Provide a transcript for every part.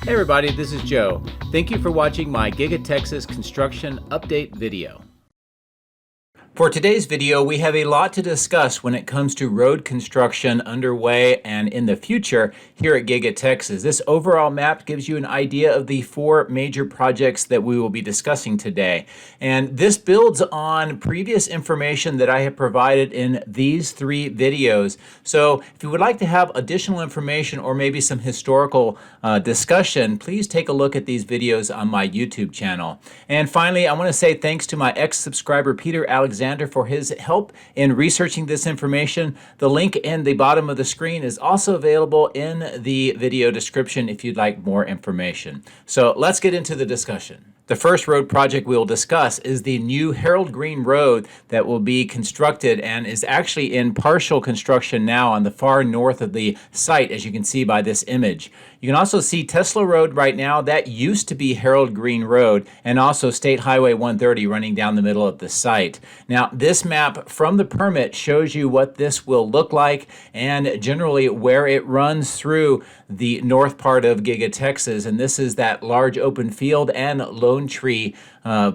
Hey everybody, this is Joe. Thank you for watching my Giga Texas construction update video. For today's video, we have a lot to discuss when it comes to road construction underway and in the future here at Giga Texas. This overall map gives you an idea of the 4 major projects that we will be discussing today. And this builds on previous information that I have provided in these 3 videos. So if you would like to have additional information or maybe some historical discussion, please take a look at these videos on my YouTube channel. And finally, I want to say thanks to my ex-subscriber Peter Alexander for his help in researching this information. The link in the bottom of the screen is also available in the video description if you'd like more information. So let's get into the discussion. The first road project we will discuss is the new Harold Green Road that will be constructed and is actually in partial construction now on the far north of the site, as you can see by this image. You can also see Tesla Road right now. That used to be Harold Green Road, and also State Highway 130 running down the middle of the site. Now, this map from the permit shows you what this will look like and generally where it runs through the north part of Giga Texas. And this is that large open field and Lone Tree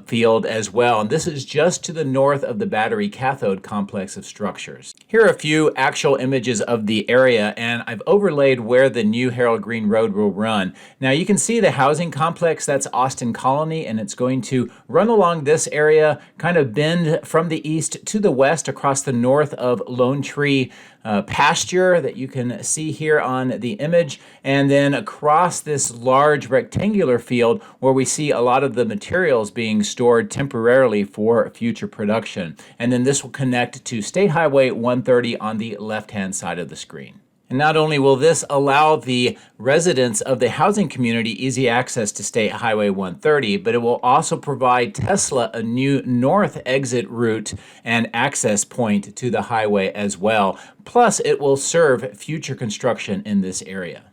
field as well. And this is just to the north of the battery cathode complex of structures. Here are a few actual images of the area, and I've overlaid where the new Harold Green Road will run. Now you can see the housing complex, that's Austin Colony, and it's going to run along this area, kind of bend from the east to the west across the north of Lone Tree pasture that you can see here on the image, and then across this large rectangular field where we see a lot of the materials being stored temporarily for future production. And then this will connect to State Highway 130 on the left-hand side of the screen. And not only will this allow the residents of the housing community easy access to State Highway 130, but it will also provide Tesla a new north exit route and access point to the highway as well. Plus, it will serve future construction in this area.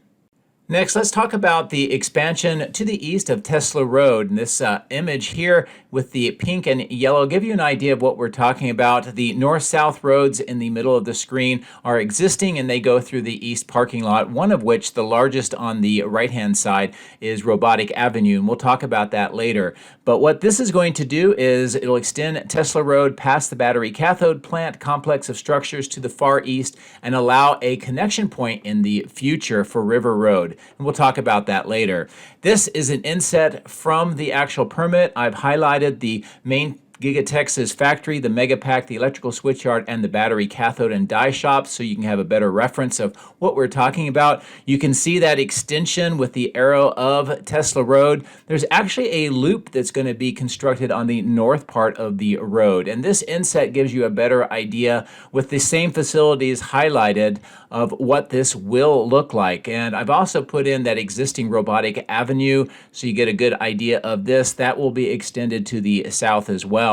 Next, let's talk about the expansion to the east of Tesla Road. And this image here with the pink and yellow give you an idea of what we're talking about. The north-south roads in the middle of the screen are existing, and they go through the east parking lot, one of which, the largest on the right-hand side, is Robotic Avenue, and we'll talk about that later. But what this is going to do is it'll extend Tesla Road past the battery cathode plant complex of structures to the far east and allow a connection point in the future for River Road. And we'll talk about that later. This is an inset from the actual permit. I've highlighted the main Giga Texas factory, the Megapack, the electrical switchyard, and the battery cathode and die shop, so you can have a better reference of what we're talking about. You can see that extension with the arrow of Tesla Road. There's actually a loop that's going to be constructed on the north part of the road, and this inset gives you a better idea with the same facilities highlighted of what this will look like. And I've also put in that existing Robotic Avenue, so you get a good idea of this. That will be extended to the south as well.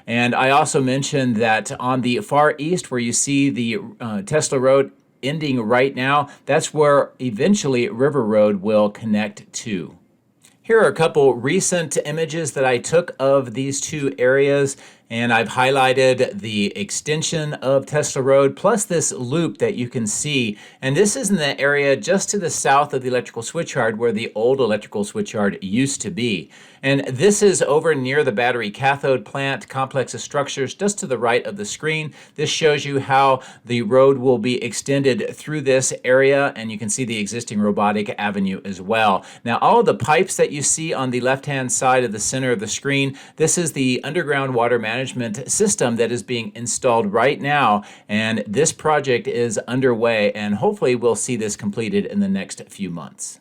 And I also mentioned that on the far east, where you see the Tesla Road ending right now, that's where eventually River Road will connect to. Here are a couple recent images that I took of these 2 areas, and I've highlighted the extension of Tesla Road plus this loop that you can see. And this is in the area just to the south of the electrical switchyard where the old electrical switchyard used to be. And this is over near the battery cathode plant complex of structures just to the right of the screen. This shows you how the road will be extended through this area, and you can see the existing Robotic Avenue as well. Now, all of the pipes that you see on the left-hand side of the center of the screen, this is the underground water management system that is being installed right now, and this project is underway, and hopefully we'll see this completed in the next few months.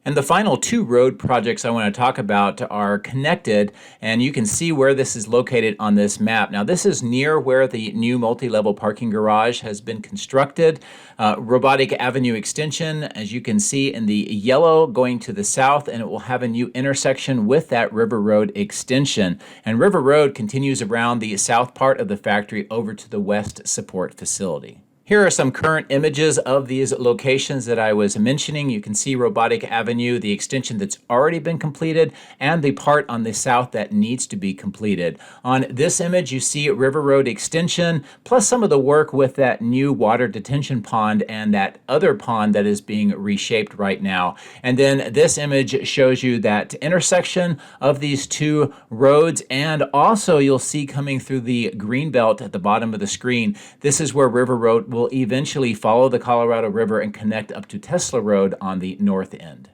And the final 2 road projects I want to talk about are connected, and you can see where this is located on this map. Now, this is near where the new multi-level parking garage has been constructed. Robotic Avenue extension, as you can see in the yellow, going to the south, and it will have a new intersection with that River Road extension. And River Road continues around the south part of the factory over to the west support facility. Here are some current images of these locations that I was mentioning. You can see Robotic Avenue, the extension that's already been completed, and the part on the south that needs to be completed. On this image, you see River Road Extension, plus some of the work with that new water detention pond and that other pond that is being reshaped right now. And then this image shows you that intersection of these two roads, and also you'll see coming through the green belt at the bottom of the screen, this is where River Road will eventually follow the Colorado River and connect up to Tesla Road on the north end.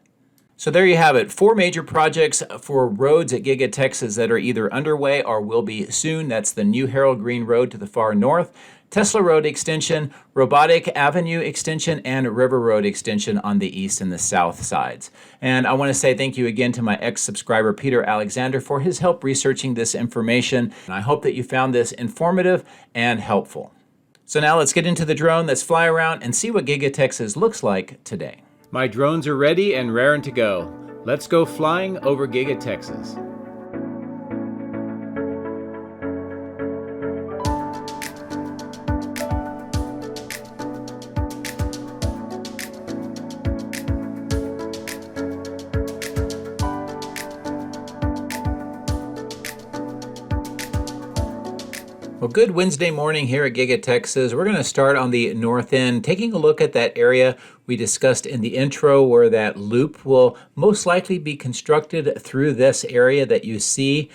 So there you have it, 4 major projects for roads at Giga Texas that are either underway or will be soon. That's the new Harold Green Road to the far north, Tesla Road Extension, Robotic Avenue Extension, and River Road Extension on the east and the south sides. And I want to say thank you again to my ex-subscriber Peter Alexander for his help researching this information. And I hope that you found this informative and helpful. So now let's get into the drone, let's fly around and see what Giga Texas looks like today. My drones are ready and raring to go. Let's go flying over Giga Texas. Well, good Wednesday morning here at Giga Texas. We're going to start on the north end, taking a look at that area we discussed in the intro where that loop will most likely be constructed through this area that you see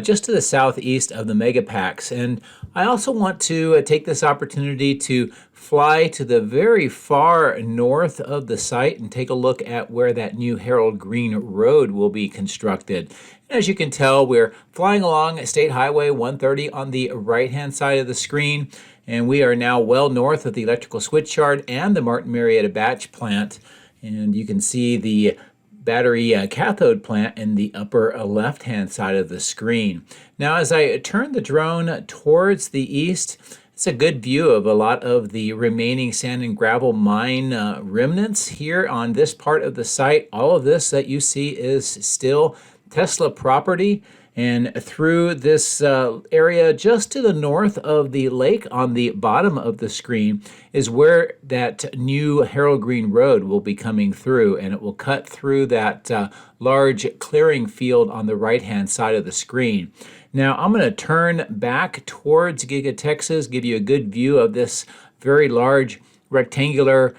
just to the southeast of the Megapacks. And I also want to take this opportunity to fly to the very far north of the site and take a look at where that new Harold Green Road will be constructed. As you can tell, we're flying along State Highway 130 on the right-hand side of the screen, and we are now well north of the electrical switch yard and the Martin Marietta batch plant. And you can see the battery cathode plant in the upper left-hand side of the screen. Now, as I turn the drone towards the east, it's a good view of a lot of the remaining sand and gravel mine remnants here on this part of the site. All of this that you see is still Tesla property, and through this area just to the north of the lake on the bottom of the screen is where that new Harold Green Road will be coming through, and it will cut through that large clearing field on the right-hand side of the screen. Now I'm going to turn back towards Giga Texas, give you a good view of this very large rectangular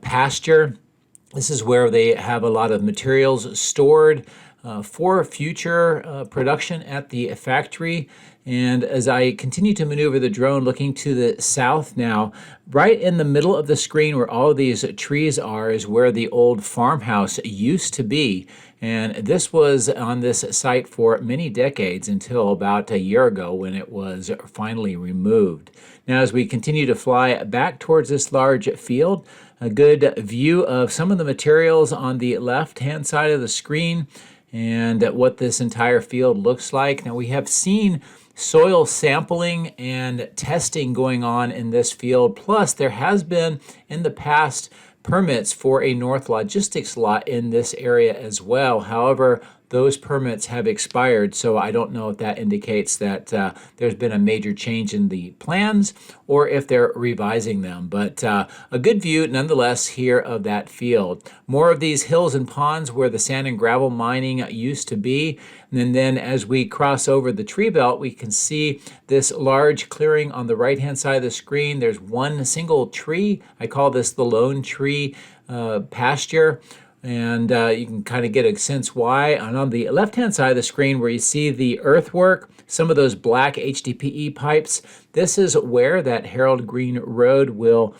pasture. This is where they have a lot of materials stored for future production at the factory. And as I continue to maneuver the drone looking to the south now, right in the middle of the screen where all of these trees are is where the old farmhouse used to be. And this was on this site for many decades until about a year ago when it was finally removed. Now, as we continue to fly back towards this large field, a good view of some of the materials on the left-hand side of the screen and what this entire field looks like. Now, we have seen soil sampling and testing going on in this field. Plus, there has been in the past permits for a North Logistics lot in this area as well. However, those permits have expired, so I don't know if that indicates that there's been a major change in the plans or if they're revising them. But a good view nonetheless here of that field. More of these hills and ponds where the sand and gravel mining used to be. And then as we cross over the tree belt, we can see this large clearing on the right-hand side of the screen. There's one single tree. I call this the lone tree pasture. And you can kind of get a sense why. And on the left-hand side of the screen where you see the earthwork, some of those black HDPE pipes, this is where that Harold Green Road will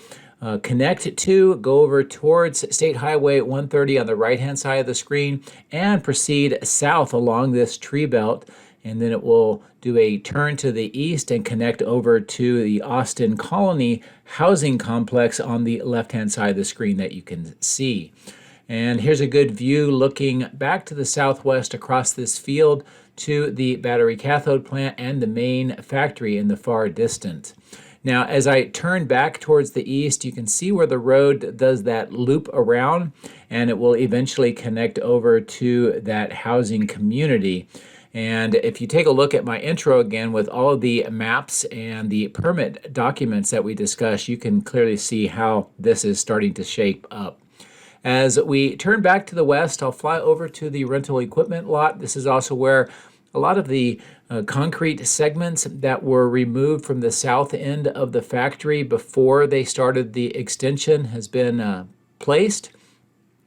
connect to, go over towards State Highway 130 on the right-hand side of the screen and proceed south along this tree belt. And then it will do a turn to the east and connect over to the Austin Colony housing complex on the left-hand side of the screen that you can see. And here's a good view looking back to the southwest across this field to the battery cathode plant and the main factory in the far distant. Now, as I turn back towards the east, you can see where the road does that loop around, and it will eventually connect over to that housing community. And if you take a look at my intro again with all of the maps and the permit documents that we discussed, you can clearly see how this is starting to shape up. As we turn back to the west, I'll fly over to the rental equipment lot. This is also where a lot of the concrete segments that were removed from the south end of the factory before they started the extension has been placed.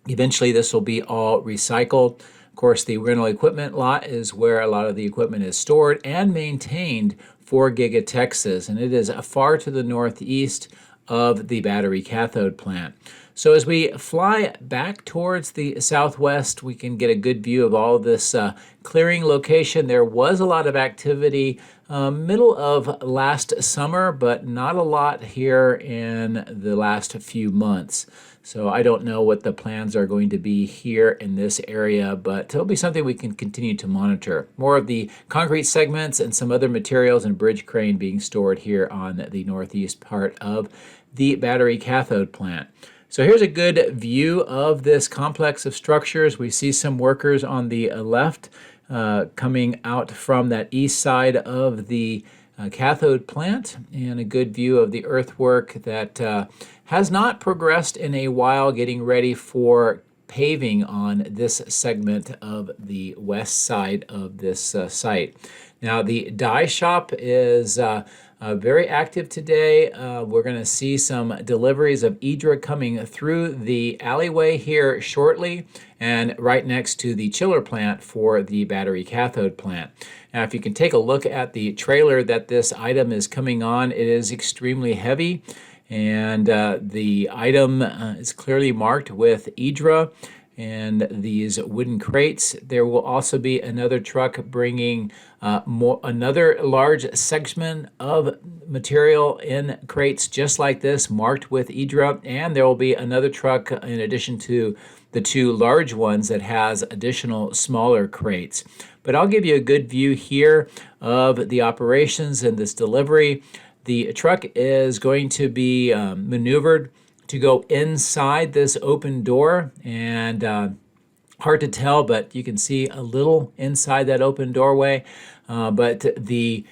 Eventually, this will be all recycled. Of course, the rental equipment lot is where a lot of the equipment is stored and maintained for Giga Texas, and it is far to the northeast of the battery cathode plant. So as we fly back towards the southwest, we can get a good view of all of this clearing location. There was a lot of activity middle of last summer, but not a lot here in the last few months. So I don't know what the plans are going to be here in this area, but it'll be something we can continue to monitor. More of the concrete segments and some other materials and bridge crane being stored here on the northeast part of the battery cathode plant. So here's a good view of this complex of structures. We see some workers on the left coming out from that east side of the cathode plant, and a good view of the earthwork that has not progressed in a while, getting ready for paving on this segment of the west side of this site. Now the die shop is very active today. We're going to see some deliveries of IDRA coming through the alleyway here shortly, and right next to the chiller plant for the battery cathode plant. Now, if you can take a look at the trailer that this item is coming on, it is extremely heavy, and the item is clearly marked with IDRA and these wooden crates. There will also be another truck bringing another large section of material in crates just like this, marked with IDRA, and there will be another truck in addition to the two large ones that has additional smaller crates. But I'll give you a good view here of the operations and this delivery. The truck is going to be maneuvered to go inside this open door, and hard to tell, but you can see a little inside that open doorway. But the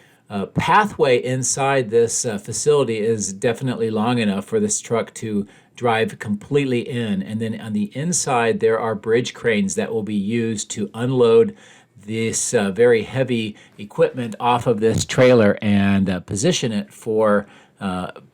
pathway inside this facility is definitely long enough for this truck to drive completely in. And then on the inside, there are bridge cranes that will be used to unload this very heavy equipment off of this trailer and position it for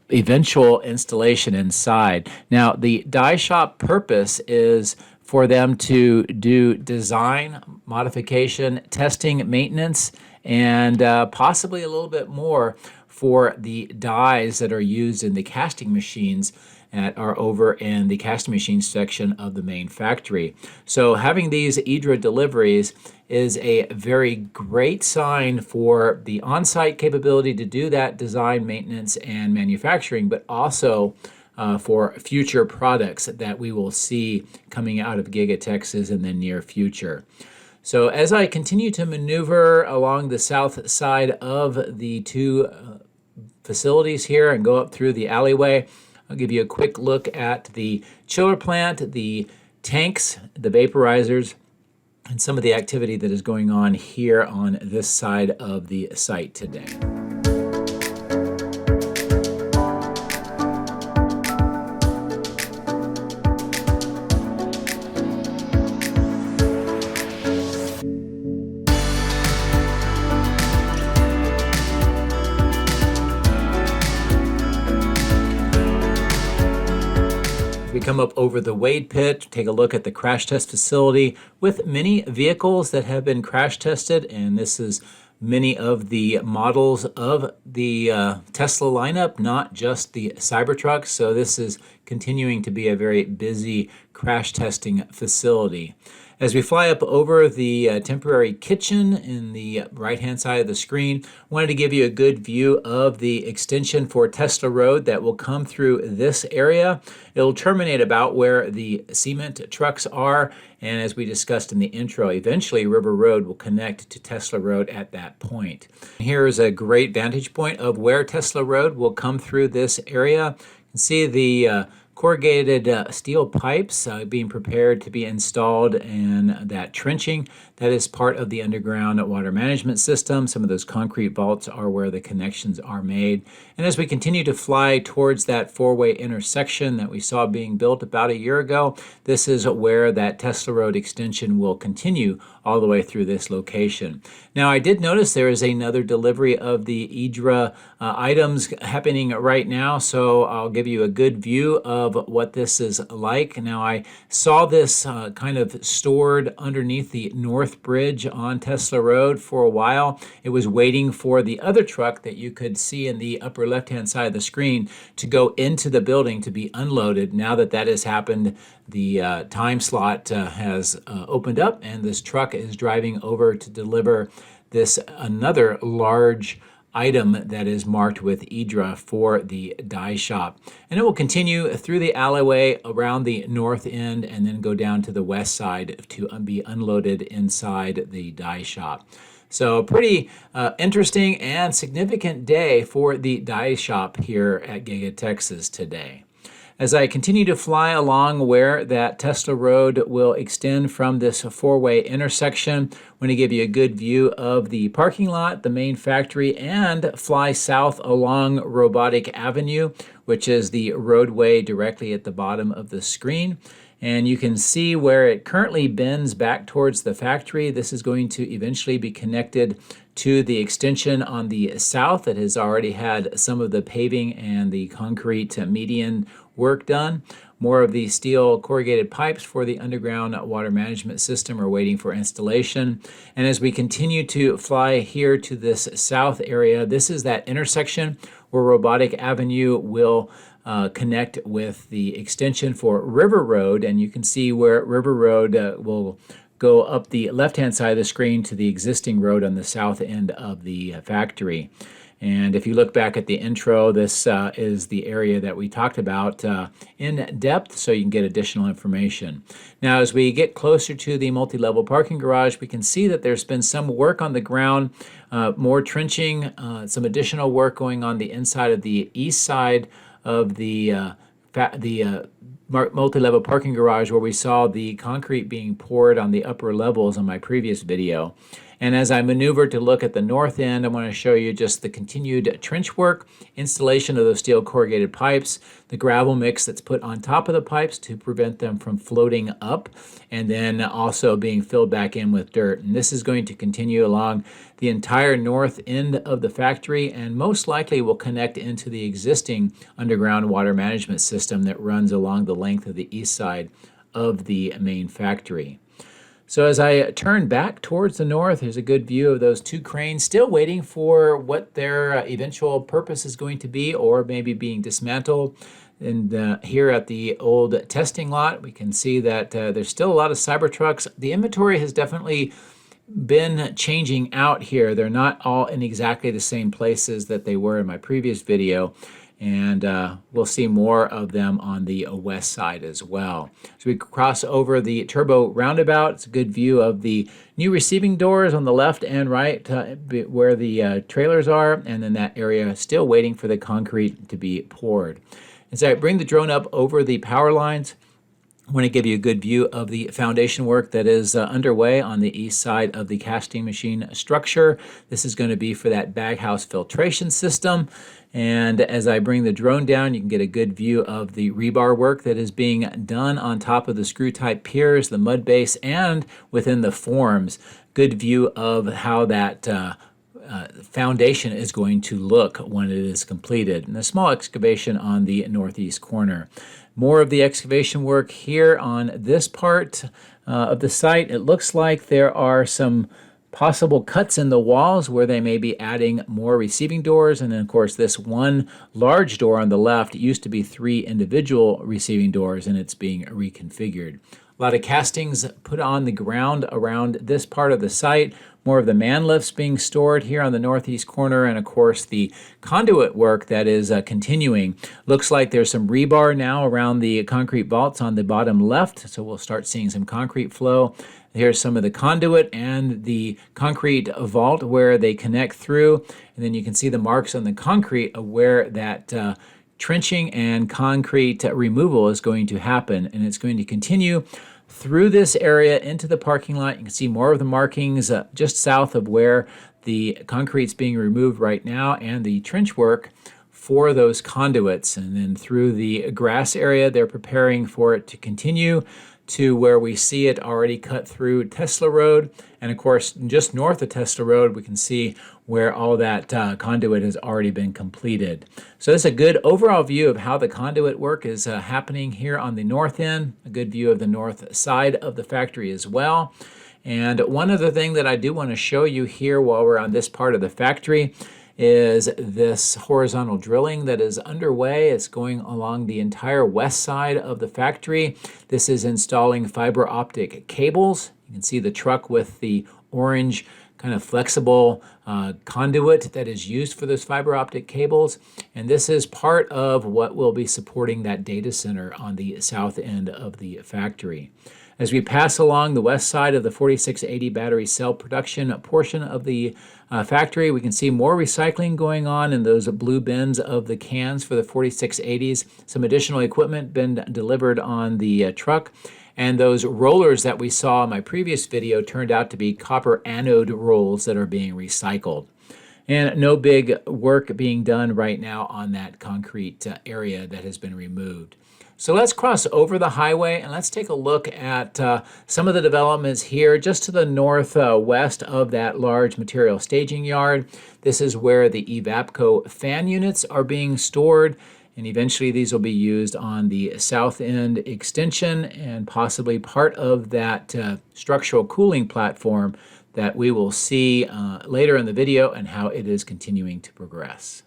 eventual installation inside. Now, the die shop purpose is for them to do design, modification, testing, maintenance, and possibly a little bit more for the dies that are used in the casting machines that are over in the casting machine section of the main factory. So having these IDRA deliveries is a very great sign for the on-site capability to do that design, maintenance, and manufacturing, but also for future products that we will see coming out of Giga Texas in the near future. So as I continue to maneuver along the south side of the two facilities here and go up through the alleyway, I'll give you a quick look at the chiller plant, the tanks, the vaporizers, and some of the activity that is going on here on this side of the site today. We come up over the Wade pit, take a look at the crash test facility with many vehicles that have been crash tested, and this is many of the models of the Tesla lineup, not just the Cybertruck. So this is continuing to be a very busy crash testing facility. As we fly up over the temporary kitchen in the right-hand side of the screen, I wanted to give you a good view of the extension for Tesla Road that will come through this area. It'll terminate about where the cement trucks are, and as we discussed in the intro, eventually River Road will connect to Tesla Road at that point. Here is a great vantage point of where Tesla Road will come through this area. You can see the corrugated steel pipes being prepared to be installed in that trenching. That is part of the underground water management system. Some of those concrete vaults are where the connections are made. And as we continue to fly towards that four-way intersection that we saw being built about a year ago, this is where that Tesla Road extension will continue all the way through this location. Now, I did notice there is another delivery of the IDRA items happening right now, so I'll give you a good view of what this is like. Now, I saw this kind of stored underneath the North Bridge on Tesla Road for a while. It was waiting for the other truck that you could see in the upper left-hand side of the screen to go into the building to be unloaded. Now that that has happened, the time slot has opened up, and this truck is driving over to deliver this another large item that is marked with IDRA for the die shop. And it will continue through the alleyway around the north end and then go down to the west side to be unloaded inside the die shop. So pretty interesting and significant day for the die shop here at Giga Texas today. As I continue to fly along where that Tesla Road will extend from this four-way intersection, I'm going to give you a good view of the parking lot, the main factory, and fly south along Robotic Avenue, which is the roadway directly at the bottom of the screen. And you can see where it currently bends back towards the factory. This is going to eventually be connected to the extension on the south that has already had some of the paving and the concrete median work done. More of the steel corrugated pipes for the underground water management system are waiting for installation. And as we continue to fly here to this south area, this is that intersection where Robotic Avenue will connect with the extension for River Road. And you can see where River Road will go up the left-hand side of the screen to the existing road on the south end of the factory. And if you look back at the intro, this is the area that we talked about in depth, so you can get additional information. Now, as we get closer to the multi-level parking garage, we can see that there's been some work on the ground, more trenching, some additional work going on the inside of the east side of the multi-level parking garage, where we saw the concrete being poured on the upper levels on my previous video. And as I maneuver to look at the north end, I want to show you just the continued trench work, installation of those steel corrugated pipes, the gravel mix that's put on top of the pipes to prevent them from floating up, and then also being filled back in with dirt. And this is going to continue along the entire north end of the factory, and most likely will connect into the existing underground water management system that runs along the length of the east side of the main factory. So as I turn back towards the north, here's a good view of those two cranes still waiting for what their eventual purpose is going to be, or maybe being dismantled. And here at the old testing lot, we can see that there's still a lot of Cybertrucks. The inventory has definitely been changing out here. They're not all in exactly the same places that they were in my previous video. And we'll see more of them on the west side as well. So we cross over the turbo roundabout. It's a good view of the new receiving doors on the left and right where the trailers are, and then that area still waiting for the concrete to be poured. As I bring the drone up over the power lines, I want to give you a good view of the foundation work that is underway on the east side of the casting machine structure. This is going to be for that baghouse filtration system. And as I bring the drone down, you can get a good view of the rebar work that is being done on top of the screw-type piers, the mud base, and within the forms. Good view of how that foundation is going to look when it is completed. And a small excavation on the northeast corner. More of the excavation work here on this part of the site. It looks like there are some possible cuts in the walls where they may be adding more receiving doors. And then, of course, this one large door on the left used to be 3 individual receiving doors, and it's being reconfigured. A lot of castings put on the ground around this part of the site. More of the man lifts being stored here on the northeast corner, and of course the conduit work that is continuing. Looks like there's some rebar now around the concrete vaults on the bottom left, so we'll start seeing some concrete flow. Here's some of the conduit and the concrete vault where they connect through, and then you can see the marks on the concrete of where that trenching and concrete removal is going to happen, and it's going to continue through this area into the parking lot. You can see more of the markings just south of where the concrete's being removed right now and the trench work for those conduits. And then through the grass area, they're preparing for it to continue to where we see it already cut through Tesla Road. And of course, just north of Tesla Road, we can see where all that conduit has already been completed. So this is a good overall view of how the conduit work is happening here on the north end, a good view of the north side of the factory as well. And one other thing that I do want to show you here while we're on this part of the factory is this horizontal drilling that is underway. It's going along the entire west side of the factory. This is installing fiber optic cables. You can see the truck with the orange kind of flexible conduit that is used for those fiber optic cables. And this is part of what will be supporting that data center on the south end of the factory. As we pass along the west side of the 4680 battery cell production portion of the factory, we can see more recycling going on in those blue bins of the cans for the 4680s. Some additional equipment been delivered on the truck. And those rollers that we saw in my previous video turned out to be copper anode rolls that are being recycled. And no big work being done right now on that concrete area that has been removed. So let's cross over the highway and let's take a look at some of the developments here just to the northwest of that large material staging yard. This is where the Evapco fan units are being stored, and eventually these will be used on the south end extension and possibly part of that structural cooling platform that we will see later in the video and how it is continuing to progress.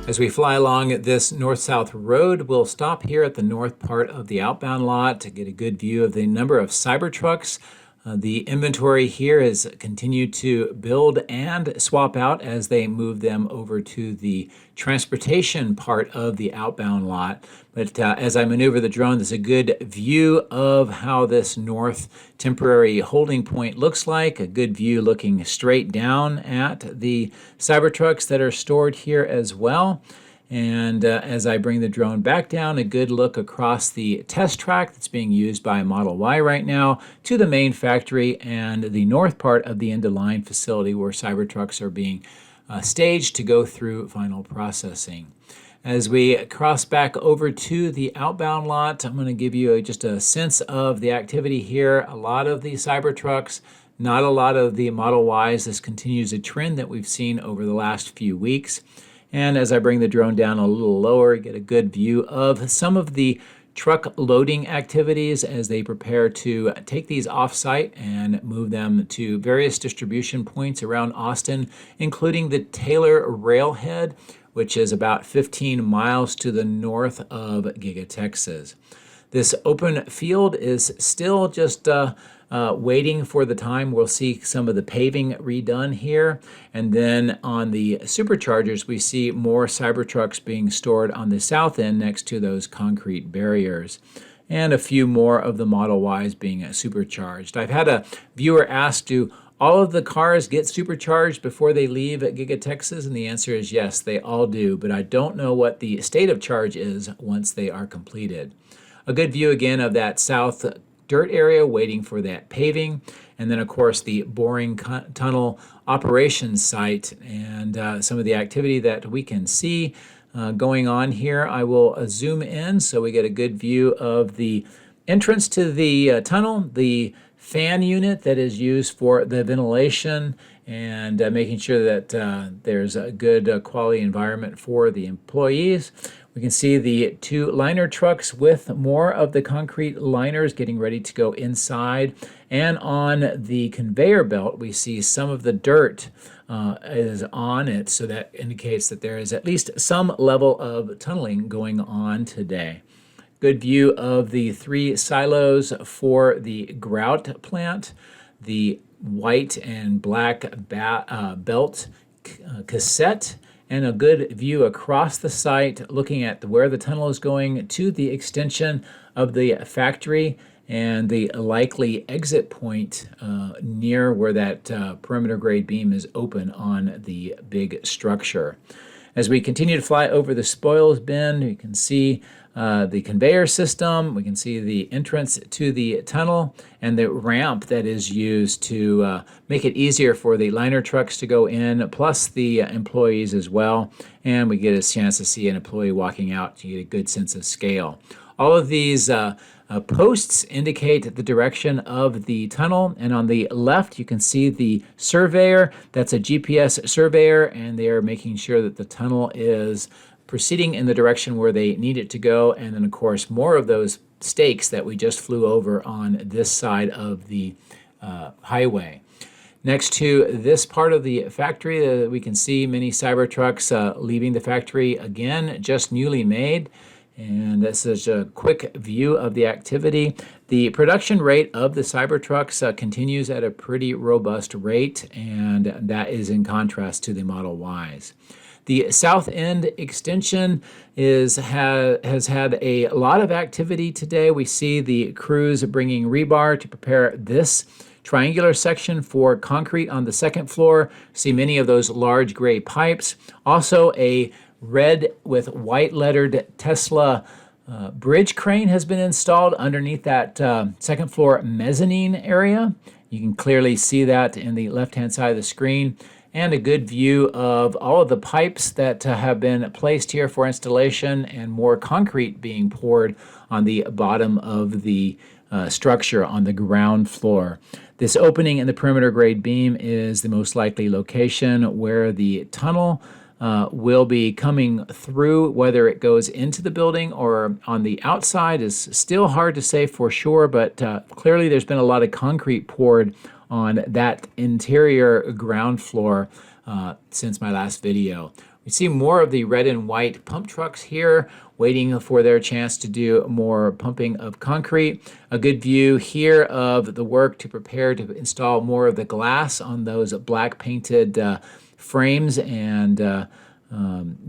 As we fly along this north-south road, we'll stop here at the north part of the outbound lot to get a good view of the number of Cybertrucks. The inventory here has continued to build and swap out as they move them over to the transportation part of the outbound lot. But as I maneuver the drone, there's a good view of how this north temporary holding point looks like, a good view looking straight down at the Cybertrucks that are stored here as well. And as I bring the drone back down, a good look across the test track that's being used by Model Y right now to the main factory and the north part of the end-of-line facility where Cybertrucks are being staged to go through final processing. As we cross back over to the outbound lot, I'm going to give you just a sense of the activity here. A lot of the Cybertrucks, not a lot of the Model Ys. This continues a trend that we've seen over the last few weeks. And as I bring the drone down a little lower, get a good view of some of the truck loading activities as they prepare to take these off-site and move them to various distribution points around Austin, including the Taylor Railhead, which is about 15 miles to the north of Giga Texas. This open field is still just waiting for the time we'll see some of the paving redone here. And then on the superchargers, we see more Cybertrucks being stored on the south end next to those concrete barriers, and a few more of the Model Ys being supercharged. I've had a viewer ask, do all of the cars get supercharged before they leave at Giga Texas? And the answer is yes, they all do, but I don't know what the state of charge is once they are completed. A good view again of that south dirt area waiting for that paving, and then of course the boring tunnel operations site and some of the activity that we can see going on here. I will zoom in so we get a good view of the entrance to the tunnel, the fan unit that is used for the ventilation and making sure that there's a good quality environment for the employees. We can see the two liner trucks with more of the concrete liners getting ready to go inside. And on the conveyor belt, we see some of the dirt is on it. So that indicates that there is at least some level of tunneling going on today. Good view of the 3 silos for the grout plant, the white and black belt cassette, and a good view across the site looking at where the tunnel is going to the extension of the factory and the likely exit point near where that perimeter grade beam is open on the big structure. As we continue to fly over the spoils bin, you can see the conveyor system, we can see the entrance to the tunnel, and the ramp that is used to make it easier for the liner trucks to go in, plus the employees as well. And we get a chance to see an employee walking out to get a good sense of scale. All of these posts indicate the direction of the tunnel, and on the left you can see the surveyor. That's a GPS surveyor, and they are making sure that the tunnel is proceeding in the direction where they need it to go. And then of course more of those stakes that we just flew over on this side of the highway. Next to this part of the factory, we can see many Cybertrucks leaving the factory, again just newly made. And this is a quick view of the activity. The production rate of the Cybertrucks continues at a pretty robust rate, and that is in contrast to the Model Ys. The South End extension has had a lot of activity today. We see the crews bringing rebar to prepare this triangular section for concrete on the second floor. See many of those large gray pipes. Also a red with white lettered Tesla bridge crane has been installed underneath that second floor mezzanine area. You can clearly see that in the left-hand side of the screen, and a good view of all of the pipes that have been placed here for installation, and more concrete being poured on the bottom of the structure on the ground floor. This opening in the perimeter grade beam is the most likely location where the tunnel will be coming through. Whether it goes into the building or on the outside is still hard to say for sure, but clearly there's been a lot of concrete poured on that interior ground floor since my last video. We see more of the red and white pump trucks here waiting for their chance to do more pumping of concrete. A good view here of the work to prepare to install more of the glass on those black painted frames and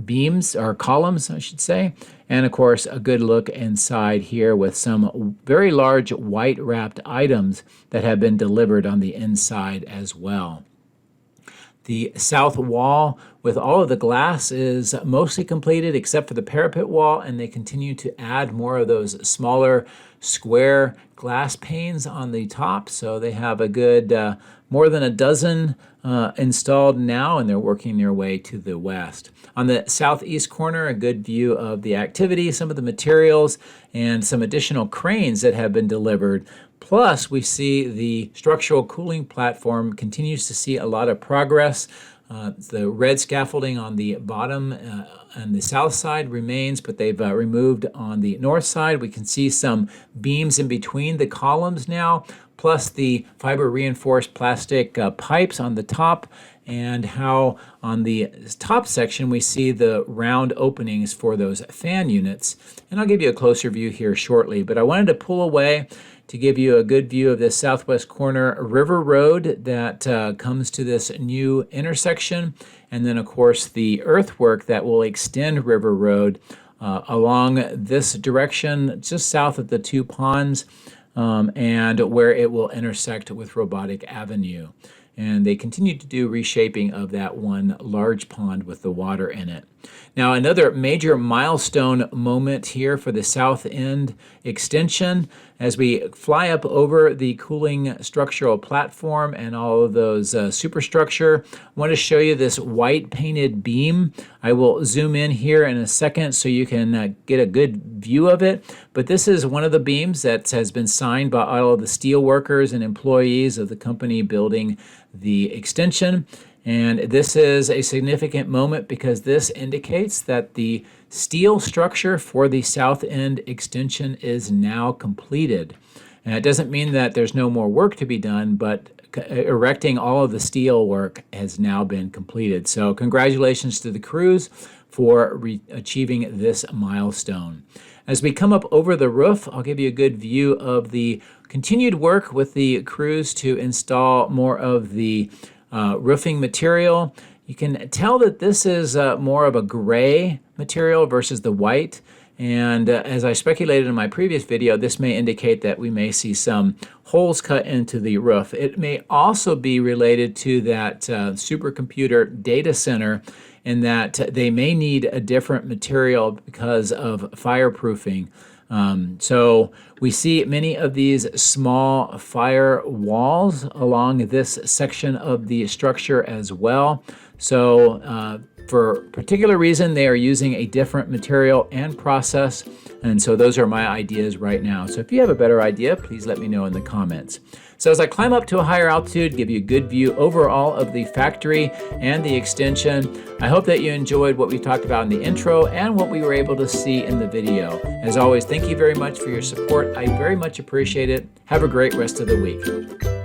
beams, or columns I should say. And of course a good look inside here with some very large white wrapped items that have been delivered on the inside as well. The south wall with all of the glass is mostly completed except for the parapet wall, and they continue to add more of those smaller square glass panes on the top. So they have a good more than a dozen installed now, and they're working their way to the west. On the southeast corner, a good view of the activity, some of the materials, and some additional cranes that have been delivered. Plus, we see the structural cooling platform continues to see a lot of progress. The red scaffolding on the bottom and the south side remains, but they've removed on the north side. We can see some beams in between the columns now, plus the fiber reinforced plastic pipes on the top, and how on the top section we see the round openings for those fan units. And I'll give you a closer view here shortly, but I wanted to pull away to give you a good view of this southwest corner River Road that comes to this new intersection, and then of course the earthwork that will extend River Road along this direction just south of the 2 ponds, and where it will intersect with Robotic Avenue. And they continue to do reshaping of that one large pond with the water in it. Now, another major milestone moment here for the South End extension as we fly up over the cooling structural platform and all of those superstructure. I want to show you this white painted beam. I will zoom in here in a second so you can get a good view of it. But this is one of the beams that has been signed by all of the steel workers and employees of the company building the extension. And this is a significant moment because this indicates that the steel structure for the South End extension is now completed. And it doesn't mean that there's no more work to be done, but erecting all of the steel work has now been completed. So congratulations to the crews for achieving this milestone. As we come up over the roof, I'll give you a good view of the continued work with the crews to install more of the roofing material. You can tell that this is more of a gray material versus the white. And as I speculated in my previous video, this may indicate that we may see some holes cut into the roof. It may also be related to that supercomputer data center, in that they may need a different material because of fireproofing. So we see many of these small fire walls along this section of the structure as well. So for a particular reason, they are using a different material and process. And so those are my ideas right now. So if you have a better idea, please let me know in the comments. So as I climb up to a higher altitude, give you a good view overall of the factory and the extension. I hope that you enjoyed what we talked about in the intro and what we were able to see in the video. As always, thank you very much for your support. I very much appreciate it. Have a great rest of the week.